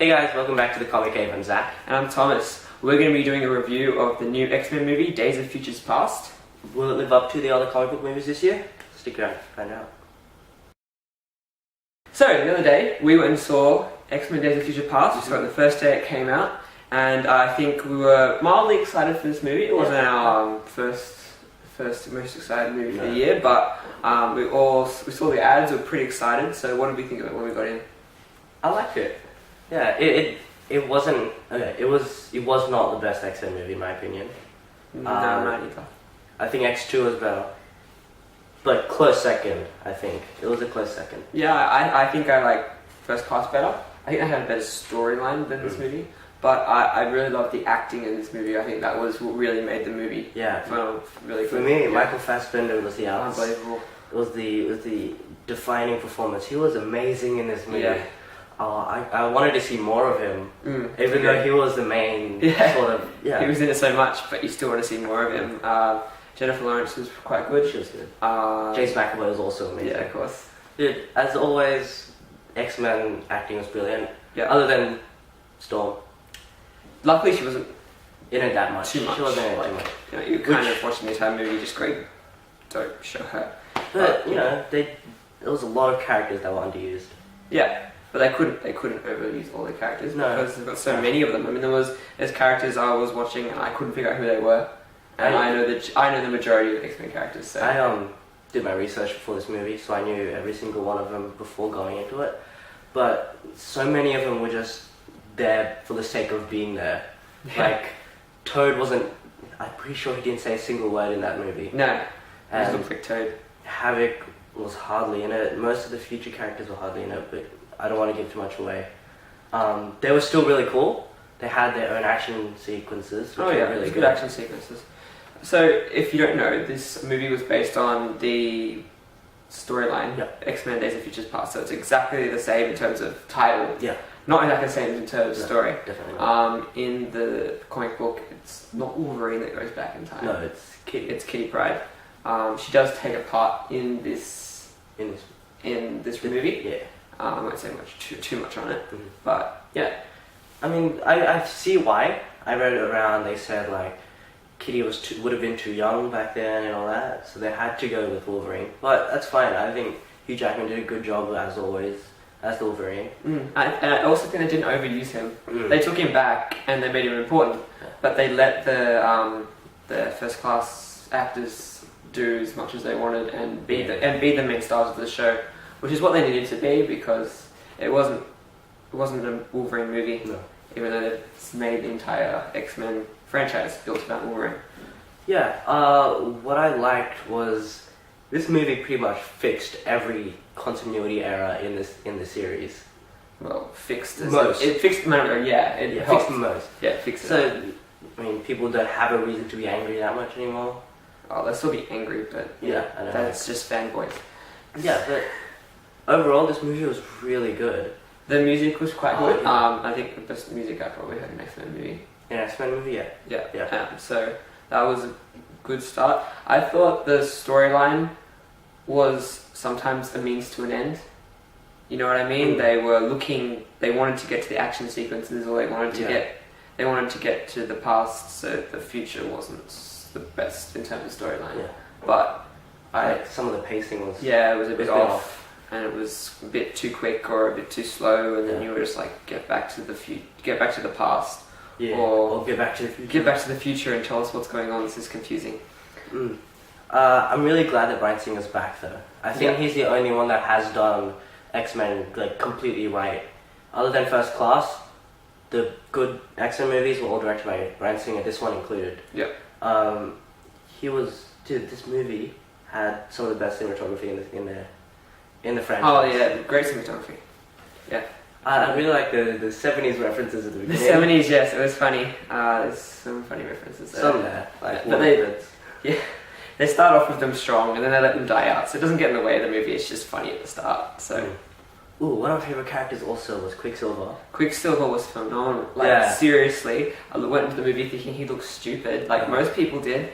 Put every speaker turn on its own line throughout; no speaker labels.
Hey guys, welcome back to the Comicave. I'm Zach.
And I'm Thomas. We're going to be doing a review of the new X-Men movie, Days of Futures Past.
Will it live up to the other comic book movies this year? Stick around to find out.
So, the other day, we went and saw X-Men Days of Future Past. We saw it the first day it came out. And I think we were mildly excited for this movie. It wasn't our first most excited movie for the year, but we saw the ads, we were pretty excited. So what did we think of it when we got in?
I liked it. Yeah, it wasn't okay. It was not the best X-Men movie in my opinion.
No, not either.
I think X2 was better, but close second. I think it was a close second.
Yeah, I think I like First Class better. I think they had a better storyline than this movie. But I really loved the acting in this movie. I think that was what really made the movie.
Yeah,
really
for me, Michael Fassbender was the
unbelievable.
It was the defining performance. He was amazing in this movie. Yeah. I wanted to see more of him, even though he was the main sort of. Yeah,
he was in it so much, but you still want to see more of him. Jennifer Lawrence was quite good.
She was good. James McAvoy was also amazing.
Yeah, of course.
Dude, as always, X-Men acting was brilliant.
Yeah.
Other than Storm.
Luckily, she wasn't
in it that much.
Too much.
She wasn't in it too much.
You know, you kind of watching the entire movie, just great. Don't show her.
But you know, there was a lot of characters that were underused.
Yeah, but they couldn't overuse all the characters because they've got so many of them. I mean, there's characters I was watching and I couldn't figure out who they were, and I know the majority of X-Men characters. So.
I did my research before this movie, so I knew every single one of them before going into it. But so many of them were just there for the sake of being there. Like, Toad wasn't. I'm pretty sure he didn't say a single word in that movie.
No, he just looked like Toad.
Havoc was hardly in it. Most of the future characters were hardly in it, but I don't want to give too much away. They were still really cool. They had their own action sequences, which were really
good action sequences. So, if you don't know, this movie was based on the storyline, X-Men Days of Futures Past, so it's exactly the same in terms of title. Yeah. Not exactly the same in terms of story.
Definitely not.
In the comic book, it's not Wolverine that goes back in time.
No, it's Kitty.
It's Kitty Pryde. She does take a part in this movie. Yeah. I won't say too much on it, but yeah.
I mean, I see why. I read it around. They said like Kitty would have been too young back then and all that, so they had to go with Wolverine. But that's fine. I think Hugh Jackman did a good job as always as Wolverine. And
I also think they didn't overuse him. They took him back and they made him important, but they let the first class actors do as much as they wanted and be the main stars of the show, which is what they needed to be because it wasn't a Wolverine movie. No. Even though it's made the entire X-Men franchise built around Wolverine. Yeah,
what I liked was this movie pretty much fixed every continuity error in the series.
Well, fixed as
most.
It fixed most. It
fixed most.
Yeah, it fixed it.
So, I mean, people don't have a reason to be angry that much anymore.
Oh, they'll still be angry, but
I know.
That's just fanboys.
Yeah, but overall, this movie was really good.
The music was quite good. Yeah. I think the best music I probably heard in an X-Men movie.
In an X-Men movie,
yeah. So that was a good start. I thought the storyline was sometimes a means to an end. You know what I mean? They wanted to get to the action sequences, or they wanted to get to the past, so the future wasn't the best in terms of storyline. Yeah. But
some of the pacing was
it was a bit off. And it was a bit too quick or a bit too slow, and then you were just like, get back to the past,
or get back to the future.
Get back to the future and tell us what's going on. This is confusing.
I'm really glad that Bryan Singer's back, though. I think he's the only one that has done X-Men like completely right. Other than First Class, the good X-Men movies were all directed by Bryan Singer. This one included. Yeah. This movie had some of the best cinematography in the franchise.
Oh yeah, great cinematography. Yeah.
I really like the 70s references at the beginning.
The 70s, yes, it was funny. There's some funny references there.
Some there.
But they start off with them strong and then they let them die out. So it doesn't get in the way of the movie, it's just funny at the start. So.
One of my favourite characters also was Quicksilver.
Quicksilver was phenomenal. Seriously, I went into the movie thinking he looked stupid, like most people did.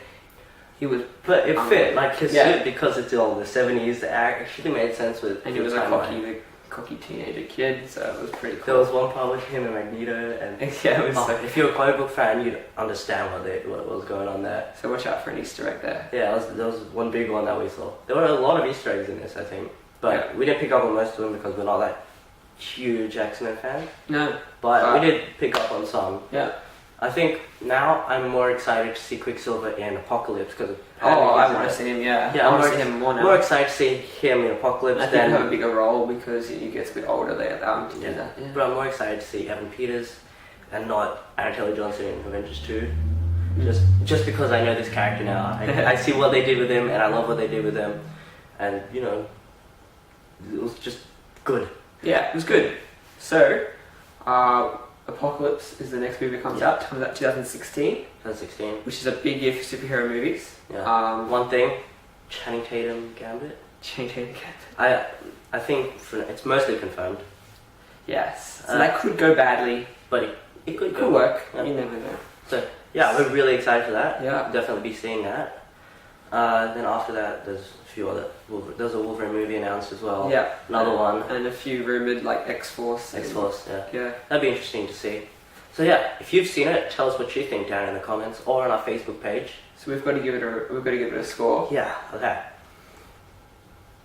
He was,
but it fit, like his suit, because it's all the 70s. It actually made sense with.
And he was a cocky cocky teenager kid, so it was pretty
There
cool.
was one part with him and Magneto, and
Yeah, it was
if you're a comic book fan, you'd understand what was going on there.
so watch out for an Easter egg there.
Yeah, there was one big one that we saw. There were a lot of Easter eggs in this, I think, but we didn't pick up on most of them because we're not like huge X-Men fans.
No.
But we did pick up on some.
Yeah.
I think now I'm more excited to see Quicksilver in Apocalypse because
I want to see him. Yeah.
Yeah,
I
I'm
want to see him more now.
more excited to see him in Apocalypse
I think he'll have a bigger role because he gets a bit older. They allow him to do that. Yeah.
But I'm more excited to see Evan Peters and not Aaron Taylor Johnson in Avengers 2. Just because I know this character now. I see what they did with him and I love what they did with him. And, you know, it was just good.
Yeah, it was good. So, Apocalypse is the next movie that comes out. Comes out 2016.
2016.
Which is a big year for superhero movies.
Yeah. One thing, Channing Tatum Gambit.
Channing Tatum Gambit.
I think it's mostly confirmed.
Yes. So that could go badly.
But it could
work.
Yeah.
You never know.
So, yeah, we're really excited for that.
Yeah.
Definitely be seeing that. Then after that, there's a few other... There's a Wolverine movie announced as well.
Yeah.
Another one.
And a few rumoured, like, X-Force.
X-Force, yeah.
Yeah.
That'd be interesting to see. So yeah, if you've seen it, tell us what you think down in the comments or on our Facebook page.
So we've got to give it a score.
Yeah, okay.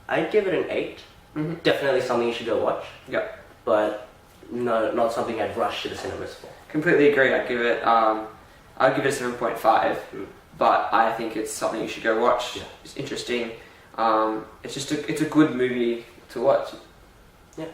I'd give it an 8.
Mm-hmm.
Definitely something you should go watch.
Yep.
But no, not something I'd rush to the cinemas for.
Completely agree. I'd give it a 7.5. But I think it's something you should go watch.
Yeah.
It's interesting. It's a good movie to watch.
Yeah.